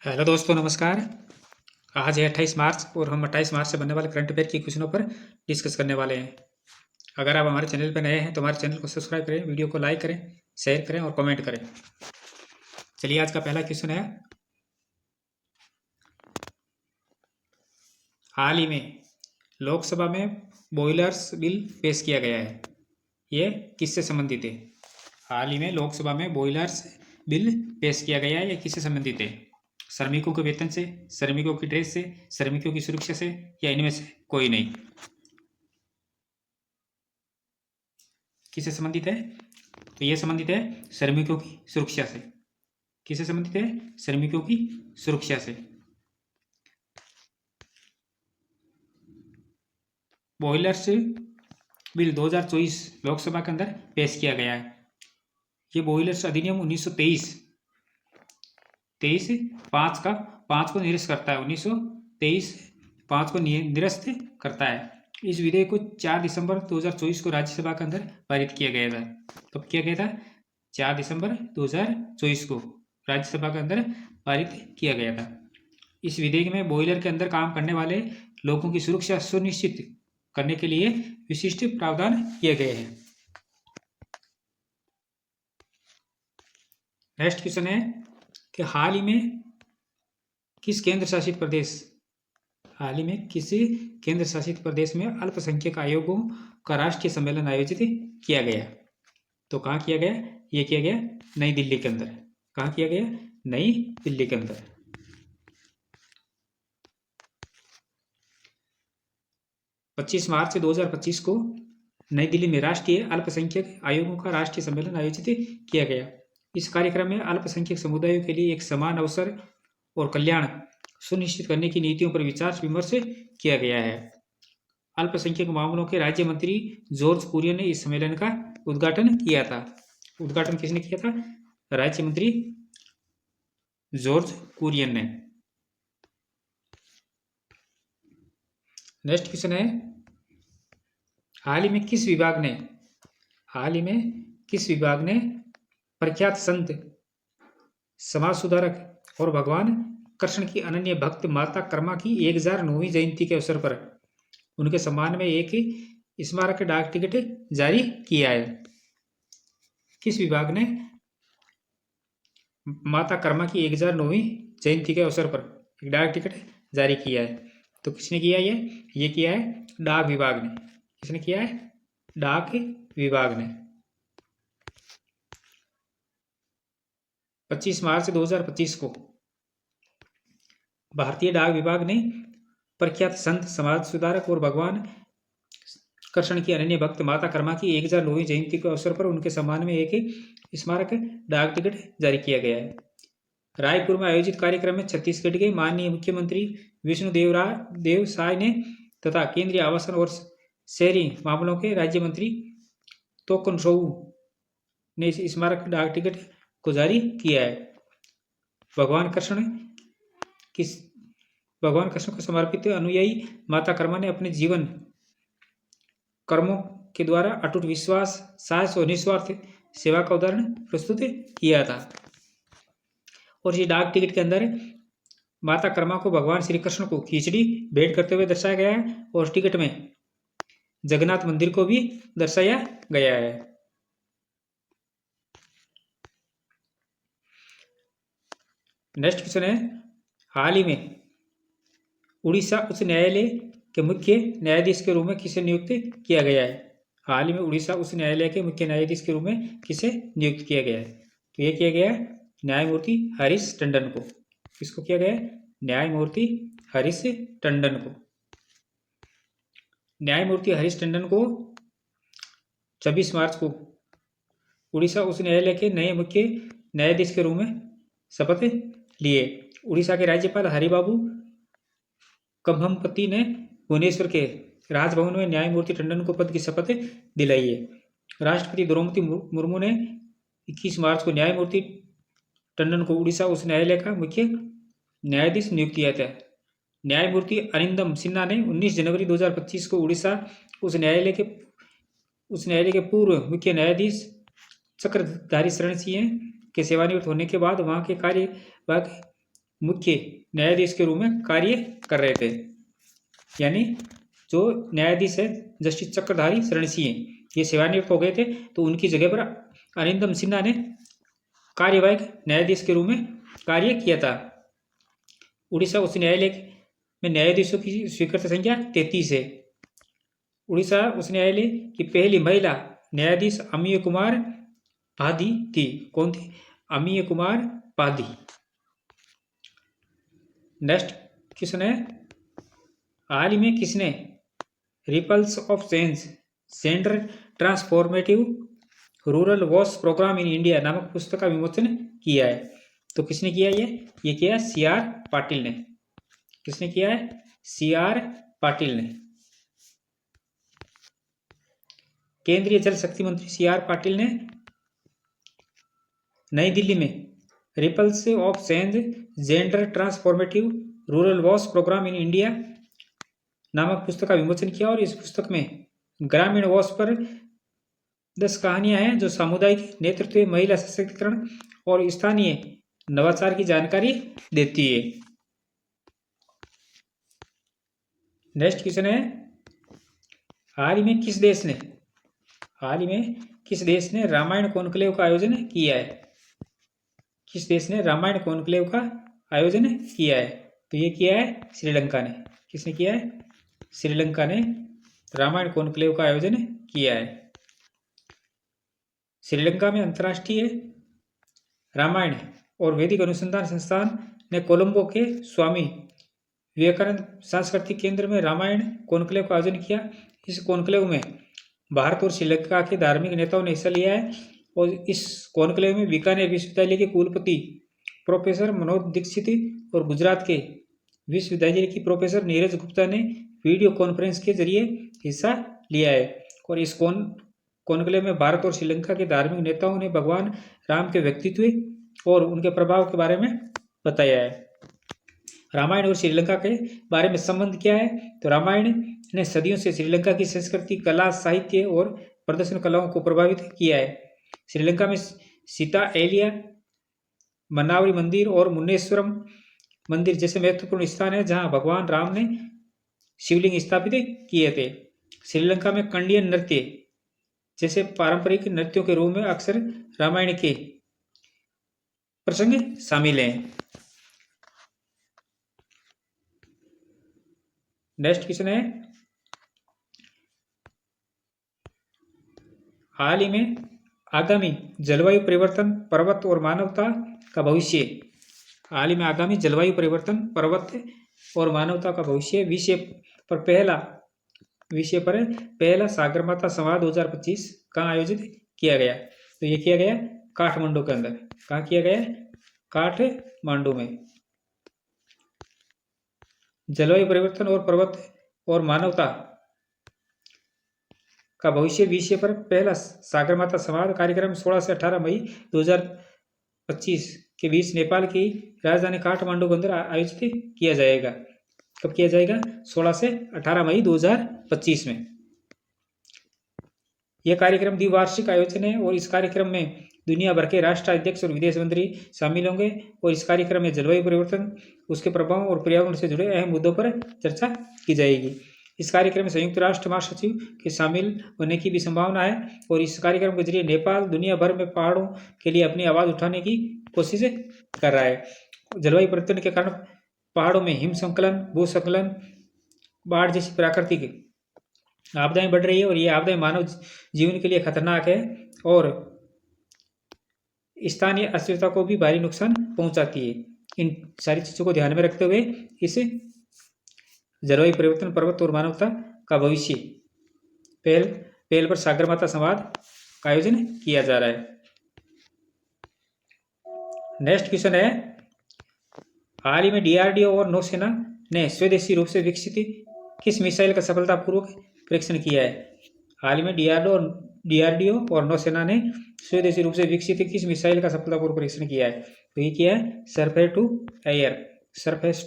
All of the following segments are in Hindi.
हेलो दोस्तों, नमस्कार। आज है 28 मार्च और हम 28 मार्च से बनने वाले करंट अफेयर की क्वेश्चनों पर डिस्कस करने वाले हैं। अगर आप हमारे चैनल पर नए हैं तो हमारे चैनल को सब्सक्राइब करें, वीडियो को लाइक करें, शेयर करें और कमेंट करें। चलिए, आज का पहला क्वेश्चन है, हाल ही में लोकसभा में बॉयलर्स बिल पेश किया गया है, ये किससे संबंधित है? हाल ही में लोकसभा में बॉयलर्स बिल पेश किया गया है, ये किससे संबंधित है? श्रमिकों के वेतन से, श्रमिकों की ड्रेस से, श्रमिकों की सुरक्षा से, या इनमें से कोई नहीं? किससे संबंधित है? तो ये संबंधित है श्रमिकों की सुरक्षा से। किससे संबंधित है? श्रमिकों की सुरक्षा से। बॉयलर्स बिल 2024 लोकसभा के अंदर पेश किया गया है। ये बॉयलर्स अधिनियम 1923 5 को निरस्त करता है। 1923 5 को निरस्त करता है। इस विधेयक को 4 दिसंबर 2024 को राज्यसभा के अंदर पारित किया गया था। कब किया गया था? 4 दिसंबर 2024 को राज्यसभा के अंदर पारित किया गया था। इस विधेयक में बॉयलर के अंदर काम करने वाले लोगों की सुरक्षा सुनिश्चित करने के लिए विशिष्ट प्रावधान किए गए हैं। नेक्स्ट क्वेश्चन है कि हाल ही में किस केंद्र शासित प्रदेश में अल्पसंख्यक आयोगों का राष्ट्रीय सम्मेलन आयोजित किया गया? तो कहाँ किया गया? ये किया गया नई दिल्ली के अंदर। कहाँ किया गया? नई दिल्ली के अंदर। पच्चीस मार्च 2025 को नई दिल्ली में राष्ट्रीय अल्पसंख्यक आयोगों का राष्ट्रीय सम्मेलन आयोजित किया गया। इस कार्यक्रम में अल्पसंख्यक समुदायों के लिए एक समान अवसर और कल्याण सुनिश्चित करने की नीतियों पर विचार विमर्श किया गया है। अल्पसंख्यक मामलों के राज्य मंत्री जॉर्ज कुरियन ने इस सम्मेलन का उद्घाटन किया था। उद्घाटन किसने किया था? राज्य मंत्री जॉर्ज कुरियन ने। नेक्स्ट क्वेश्चन है, हाल ही में किस विभाग ने प्रख्यात संत, समाज सुधारक और भगवान कृष्ण की अनन्य भक्त माता कर्मा की 1009वीं जयंती के अवसर पर उनके सम्मान में एक स्मारक डाक टिकट जारी किया है? किस विभाग ने माता कर्मा की 1009वीं जयंती के अवसर पर एक डाक टिकट जारी किया है? तो किसने किया? ये किया है डाक विभाग ने। किसने किया है? डाक विभाग ने। 25 मार्च 2025 को भारतीय डाक विभाग ने प्रख्यात संत, समाज सुधारक और भगवान कृष्ण की अनन्य भक्त माता कर्मा की 1009वीं जयंती के अवसर पर उनके सम्मान में एक स्मारक डाक टिकट जारी किया गया है। रायपुर में आयोजित कार्यक्रम में छत्तीसगढ़ के माननीय मुख्यमंत्री विष्णुदेव साय ने तथा केंद्रीय आवासन और शहरी मामलों के राज्य मंत्री तोकन सोऊ ने इस स्मारक डाक टिकट को जारी किया है। भगवान कृष्ण को समर्पित अनुयायी माता कर्मा ने अपने जीवन कर्मों के द्वारा अटूट विश्वास, साहस और निस्वार्थ सेवा का उदाहरण प्रस्तुत किया था। और इस डाक टिकट के अंदर माता कर्मा को भगवान श्री कृष्ण को खिचड़ी भेंट करते हुए दर्शाया गया है और टिकट में जगन्नाथ मंदिर को भी दर्शाया गया है। नेक्स्ट क्वेश्चन है, हाल ही में उड़ीसा उच्च न्यायालय के मुख्य न्यायाधीश के रूप में किसे नियुक्त किया गया है? हाल ही में उड़ीसा उच्च न्यायालय के मुख्य न्यायाधीश के रूप में किसे नियुक्त किया गया है? तो ये किया गया है न्यायमूर्ति हरीश टंडन को। किसको किया गया है? न्यायमूर्ति हरीश टंडन को। न्यायमूर्ति हरीश टंडन को 26 मार्च को उड़ीसा उच्च न्यायालय के नए मुख्य न्यायाधीश के रूप में शपथ लिए। उड़ीसा के राज्यपाल हरिबाबू कंभमपति ने भुवनेश्वर के राजभवन में न्यायमूर्ति टंडन को पद की शपथ दिलाई है। राष्ट्रपति द्रौपदी मुर्मू ने 21 मार्च को न्यायमूर्ति टंडन को उड़ीसा उच्च न्यायालय का मुख्य न्यायाधीश नियुक्त किया था। न्यायमूर्ति अरिंदम सिन्हा ने 19 जनवरी 2025 को उड़ीसा उच्च न्यायालय के पूर्व मुख्य न्यायाधीश चक्रधारी शरण सिंह के सेवानिवृत्त होने के बाद वहां के कार्यवाहक मुख्य न्यायाधीश के रूप में कार्य कर रहे थे। यानी जो न्यायाधीश है जस्टिस चक्रधारी शरण सिंह, ये सेवानिवृत्त हो गए थे, तो उनकी जगह पर अरिंदम सिन्हा ने कार्यवाहक न्यायाधीश के रूप में कार्य किया था। उड़ीसा उच्च न्यायालय में न्यायाधीशों की स्वीकृत संख्या 33 है। उड़ीसा उच्च न्यायालय की पहली महिला न्यायाधीश अमीय कुमार पाधी थी। कौन थी? अमीय कुमार पाधी। नेक्स्ट क्वेश्चन है, हाल ही में किसने ripples of change gender transformative rural watch programme in India नामक पुस्तक का विमोचन किया है? तो किसने किया ये किया CR पाटिल ने। किसने किया है? CR पाटिल ने। केंद्रीय जल शक्ति मंत्री CR पाटिल ने नई दिल्ली में ripples of change gender transformative rural watch programme in India नामक पुस्तक का विमोचन किया, और इस पुस्तक में ग्रामीण वॉच पर 10 कहानियां हैं जो सामुदायिक नेतृत्व, महिला सशक्तिकरण और स्थानीय नवाचार की जानकारी देती है। नेक्स्ट क्वेश्चन है, हाल ही में किस देश ने रामायण कॉन्क्लेव का आयोजन किया है? किस देश ने रामायण कॉन्क्लेव का आयोजन किया है? तो ये किया है श्रीलंका ने। किसने किया है? श्रीलंका ने रामायण कॉन्क्लेव का आयोजन किया है। श्रीलंका में अंतर्राष्ट्रीय रामायण और वैदिक अनुसंधान संस्थान ने कोलंबो के स्वामी विवेकानंद सांस्कृतिक केंद्र में रामायण कॉन्क्लेव का आयोजन किया। इस कॉन्क्लेव में भारत और श्रीलंका के धार्मिक नेताओं ने हिस्सा लिया है, और इस कॉन्क्लेव में बीकानेर विश्वविद्यालय के कुलपति प्रोफेसर मनोज दीक्षित और गुजरात के विश्वविद्यालय की प्रोफेसर नीरज गुप्ता ने वीडियो कॉन्फ्रेंस के जरिए हिस्सा लिया है। और इस कॉन्क्लेव में भारत और श्रीलंका के धार्मिक नेताओं ने भगवान राम के व्यक्तित्व और उनके प्रभाव के बारे में बताया है। रामायण और श्रीलंका के बारे में संबंध क्या है? तो रामायण ने सदियों से श्रीलंका की संस्कृति, कला, साहित्य और प्रदर्शन कलाओं को प्रभावित किया है। श्रीलंका में सीता एलिया, मन्नावरी मंदिर और मुन्नेश्वरम मंदिर जैसे महत्वपूर्ण स्थान है जहां भगवान राम ने शिवलिंग स्थापित किए थे। श्रीलंका में कंडियन नृत्य जैसे पारंपरिक नृत्यों के रूप में अक्सर रामायण के प्रसंग शामिल हैं। नेक्स्ट क्वेश्चन है, हाल ही में आगामी जलवायु परिवर्तन, पर्वत और मानवता का भविष्य। हाल ही में आगामी जलवायु परिवर्तन, पर्वत और मानवता का भविष्य विषय पर पहला सागरमाथा संवाद 2025 कहाँ आयोजित किया गया? तो ये किया गया काठमांडू के अंदर। कहाँ किया गया? काठमांडू में। जलवायु परिवर्तन और पर्वत और मानवता का भविष्य विषय पर पहला सागरमाथा संवाद कार्यक्रम 16 से 18 मई 2025 के बीच नेपाल की राजधानी काठमांडू के अंदर आयोजित किया जाएगा। कब किया जाएगा? 16 से 18 मई 2025 में। यह कार्यक्रम द्विवार्षिक आयोजन है, और इस कार्यक्रम में दुनिया भर के राष्ट्राध्यक्ष और विदेश मंत्री शामिल होंगे, और इस कार्यक्रम में जलवायु परिवर्तन, उसके प्रभाव और पर्यावरण से जुड़े अहम मुद्दों पर चर्चा की जाएगी। इस कार्यक्रम में संयुक्त राष्ट्र महासचिव के शामिल होने की भी संभावना है, और इस कार्यक्रम के जरिए नेपाल दुनिया भर में पहाड़ों के लिए अपनी आवाज़ उठाने की कोशिश कर रहा है। जलवायु परिवर्तन के कारण पहाड़ों में हिमस्खलन, भूस्खलन, बाढ़ जैसी प्राकृतिक आपदाएं बढ़ रही है, और ये आपदाएं मानव जीवन के लिए खतरनाक है और स्थानीय अस्थिरता को भी भारी नुकसान पहुंचाती है। इन सारी चीज़ों को ध्यान में रखते हुए इस जलवायु परिवर्तन, पर्वत और मानवता का भविष्य पहल पर सागरमाथा संवाद का आयोजन किया जा रहा है। नेक्स्ट क्वेश्चन है, हाल ही में DRDO और नौसेना ने स्वदेशी रूप से विकसित किस मिसाइल का सफलतापूर्वक परीक्षण किया है? हाल ही में DRDO और नौसेना ने स्वदेशी रूप से विकसित किस मिसाइल का सफलतापूर्वक परीक्षण किया है? तो ये किया है सरफेस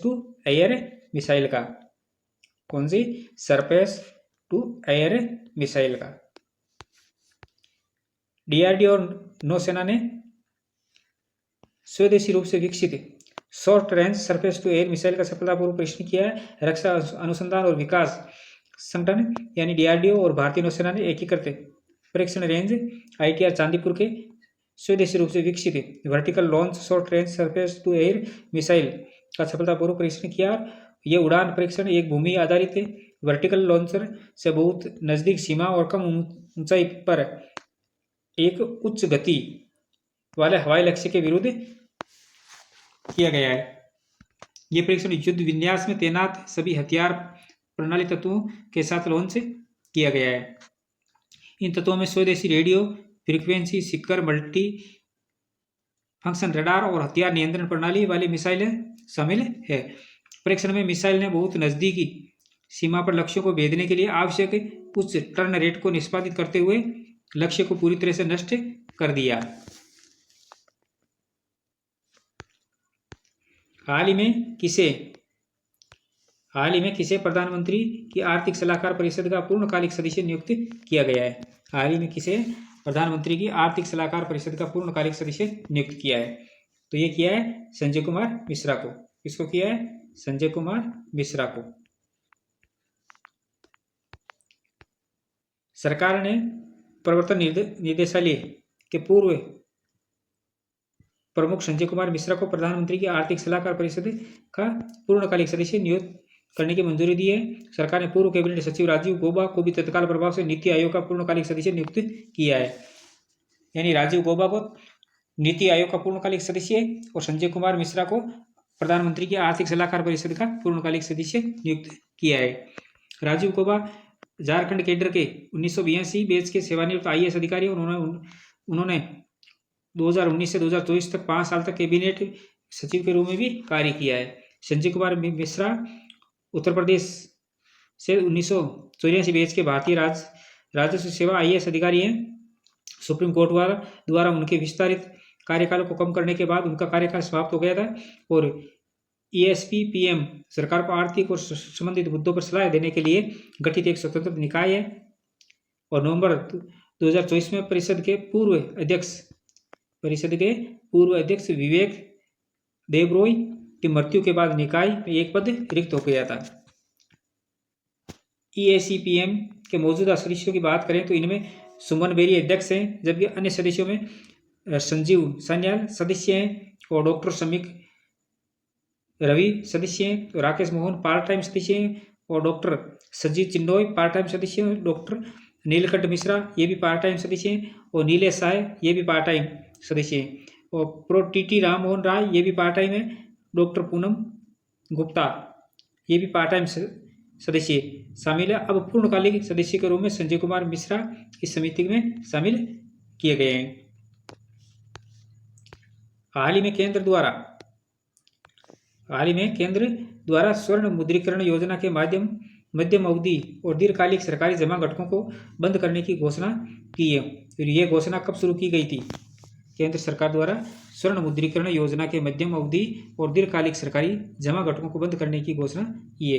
टू एयर मिसाइल का। कौन सी? सरफेस टू एयर मिसाइल का। DRDO और नौसेना ने स्वदेशी रूप से विकसित short range surface to air missile का सफलतापूर्वक परीक्षण किया है। रक्षा अनुसंधान और विकास संगठन यानी DRDO और भारतीय नौसेना ने एकीकृत परीक्षण रेंज ITR चांदीपुर के स्वदेशी रूप से विकसित vertical launch short range surface to air missile का सफलतापूर्वक परीक्षण किया। यह उड़ान परीक्षण एक भूमि आधारित वर्टिकल लॉन्चर से बहुत नजदीक सीमा और कम ऊंचाई पर एक उच्च गति वाले हवाई लक्ष्य के विरुद्ध किया गया है। यह परीक्षण युद्ध विन्यास में तैनात सभी हथियार प्रणाली तत्वों के साथ लॉन्च किया गया है। इन तत्वों में स्वदेशी radio frequency Sikar multi function radar और हथियार नियंत्रण प्रणाली वाली मिसाइलें शामिल है। परीक्षण में मिसाइल ने बहुत नजदीकी सीमा पर लक्ष्यों को भेदने के लिए आवश्यक उच्च टर्न रेट को निष्पादित करते हुए लक्ष्य को पूरी तरह से नष्ट कर दिया। हाल ही में किसे प्रधानमंत्री की आर्थिक सलाहकार परिषद का पूर्णकालिक सदस्य नियुक्त किया गया है। हाल ही में किसे प्रधानमंत्री की आर्थिक सलाहकार परिषद का पूर्णकालिक सदस्य नियुक्त किया है, तो ये किया है संजय कुमार मिश्रा को। किसको किया है? संजय कुमार मिश्रा को। सरकार ने प्रवर्तन निदेशालय के पूर्व प्रमुख संजय कुमार मिश्रा को प्रधानमंत्री की आर्थिक सलाहकार परिषद का पूर्णकालिक सदस्य नियुक्त करने की मंजूरी दी है। सरकार ने पूर्व कैबिनेट सचिव राजीव गौबा को भी तत्काल प्रभाव से नीति आयोग का पूर्णकालिक सदस्य नियुक्त किया है। यानी राजीव गौबा को नीति आयोग का पूर्णकालिक सदस्य और संजय कुमार मिश्रा को प्रधानमंत्री की आर्थिक सलाहकार परिषद का पूर्णकालिक सदस्य नियुक्त किया है। राजीव गौबा झारखंड केडर के 1982 बैच के सेवानिवृत्त IAS अधिकारी और उन्होंने 2019 से 2024 तक 5 साल तक कैबिनेट सचिव के रूप में भी कार्य किया है। संजय कुमार मिश्रा उत्तर प्रदेश से 1984 बैच के भारतीय राजस्व सेवा IAS अधिकारी हैं। सुप्रीम कोर्ट द्वारा उनके विस्तारित कार्यकाल को कम करने के बाद उनका कार्यकाल समाप्त हो गया था और ESPPM सरकार को आर्थिक और संबंधित मुद्दों पर सलाह देने के लिए गठित एक स्वतंत्र निकाय है। और नवंबर 2024 में परिषद के पूर्व अध्यक्ष विवेक देबरॉय की मृत्यु के बाद निकाय में एक पद रिक्त हो गया था। ESPPM के मौजूदा सदस्यों की बात करें तो इनमें सुमन बेरी अध्यक्ष हैं, जबकि अन्य सदस्यों में संजीव सान्याल सदस्य हैं और डॉक्टर समीक रवि सदस्य हैं, तो राकेश मोहन पार्ट टाइम सदस्य हैं और डॉक्टर सजीव चिन्नोय पार्ट टाइम सदस्य हैं, डॉक्टर नीलकंठ मिश्रा ये भी पार्ट टाइम सदस्य हैं और नीलेश साय ये भी पार्ट टाइम सदस्य हैं और प्रो TT राम मोहन राय ये भी पार्ट टाइम है, डॉक्टर पूनम गुप्ता ये भी पार्ट टाइम सदस्य शामिल है। अब पूर्णकालिक सदस्य के रूप में संजय कुमार मिश्रा इस समिति में शामिल किए गए हैं। हाल ही में केंद्र द्वारा स्वर्ण मुद्रीकरण योजना के मध्यम अवधि और दीर्घकालिक सरकारी जमा घटकों को बंद करने की घोषणा की है। फिर यह घोषणा कब शुरू की गई थी? केंद्र सरकार द्वारा स्वर्ण मुद्रीकरण योजना के मध्यम अवधि और दीर्घकालिक सरकारी जमा घटकों को बंद करने की घोषणा की है।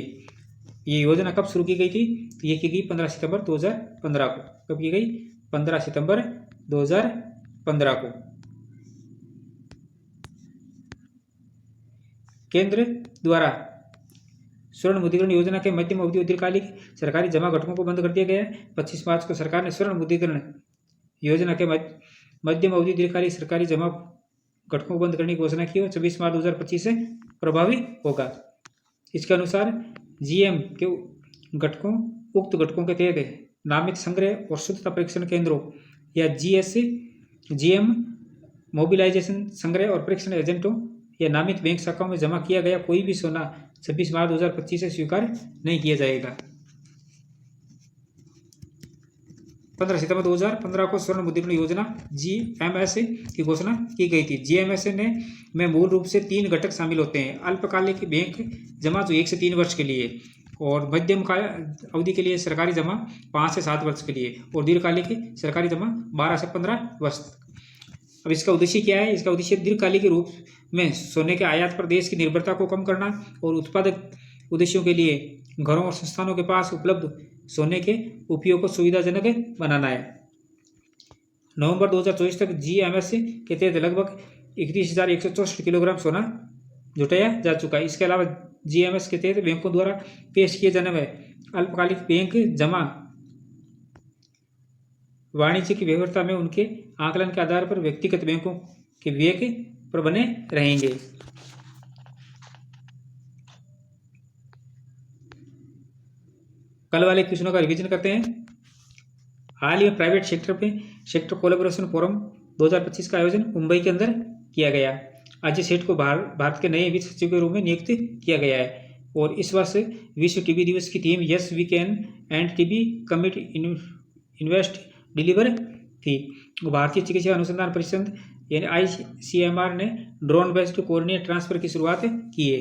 ये योजना कब शुरू की गई थी? ये की गई 15 सितंबर 2015 को। कब की गई? 15 सितंबर 2015 को। केंद्र द्वारा स्वर्ण मुद्रीकरण योजना के मध्यम अवधि और दीर्घकालिक सरकारी जमा घटकों को बंद कर दिया गया है। 25 मार्च को सरकार ने स्वर्ण मुद्रीकरण योजना के मध्यम अवधि दीर्घकालिक सरकारी जमा घटकों को बंद करने की घोषणा की और 26 मार्च 2025 से प्रभावी होगा। इसके अनुसार GM के उक्त घटकों के तहत नामित संग्रह और शुद्धता परीक्षण केंद्रों या GM मोबिलाइजेशन संग्रह और परीक्षण एजेंटों या नामित बैंक शाखाओं में जमा किया गया कोई भी सोना 26 मार्च 2025 से स्वीकार नहीं किया जाएगा। 15 सितंबर 2015 को स्वर्ण मुद्रीकरण योजना GMS की घोषणा की गई थी। GMS में मूल रूप से 3 घटक शामिल होते हैं: अल्पकालिक बैंक जमा जो 1 से 3 वर्ष के लिए, और मध्यम अवधि के लिए सरकारी जमा 5 से 7 वर्ष के लिए, और दीर्घकालिक सरकारी जमा 12 से 15 वर्ष। अब इसका उद्देश्य क्या है? इसका उद्देश्य दीर्घकालिक के रूप में सोने के आयात पर देश की निर्भरता को कम करना और उत्पादक उद्देश्यों के लिए घरों और संस्थानों के पास उपलब्ध सोने के उपयोग को सुविधाजनक बनाना है। नवंबर 2024 तक GMS के तहत लगभग 31,164 किलोग्राम सोना जुटाया जा चुका है। इसके अलावा GMS के तहत बैंकों द्वारा पेश किए जाने वाले अल्पकालिक बैंक जमा वाणिज्यिक व्यवहार्यता में उनके आकलन के आधार पर व्यक्तिगत बैंकों के विवेक पर बने रहेंगे। कल वाले क्वेश्चनों का रिवीजन करते हैं। हाल ही में प्राइवेट सेक्टर कोलैबोरेशन फोरम 2025 का आयोजन मुंबई के अंदर किया गया। अजय सेठ को भारत के नए वित्त सचिव के रूप में नियुक्त किया गया है। और इस वर्ष विश्व टीबी दिवस की theme yes we can end TB commit invest deliver थी। भारतीय चिकित्सा अनुसंधान परिषद यानी ICMR ने ड्रोन बेस्ड कोर्निया ट्रांसफर की शुरुआत की है।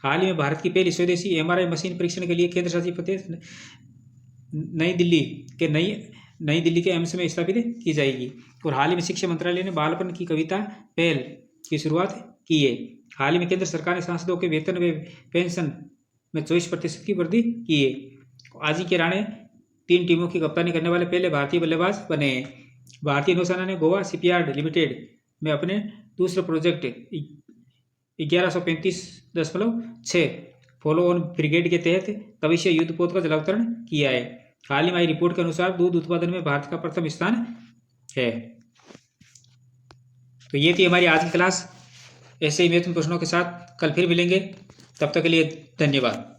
हाल ही में भारत की पहली स्वदेशी MRI मशीन परीक्षण के लिए केंद्र शासित प्रदेश नई दिल्ली के एम्स में स्थापित की जाएगी। और हाल ही में शिक्षा मंत्रालय ने बालपन की कविता पहल की शुरुआत की है। हाल ही में केंद्र सरकार ने सांसदों के वेतन व पेंशन में 24% की वृद्धि की है। अजिंक्य के राणे 3 टीमों की कप्तानी करने वाले पहले भारतीय बल्लेबाज बने हैं। भारतीय नौसेना ने गोवा शिपयार्ड लिमिटेड में अपने दूसरे प्रोजेक्ट 1135.6 फॉलो ऑन ब्रिगेड के तहत तविष्य युद्धपोत का जलावतरण किया है। हाल ही में आई रिपोर्ट के अनुसार दूध उत्पादन में भारत का प्रथम स्थान है। तो ये थी हमारी आज की क्लास। ऐसे ही महत्वपूर्ण प्रश्नों के साथ कल फिर मिलेंगे। तब तक के लिए धन्यवाद।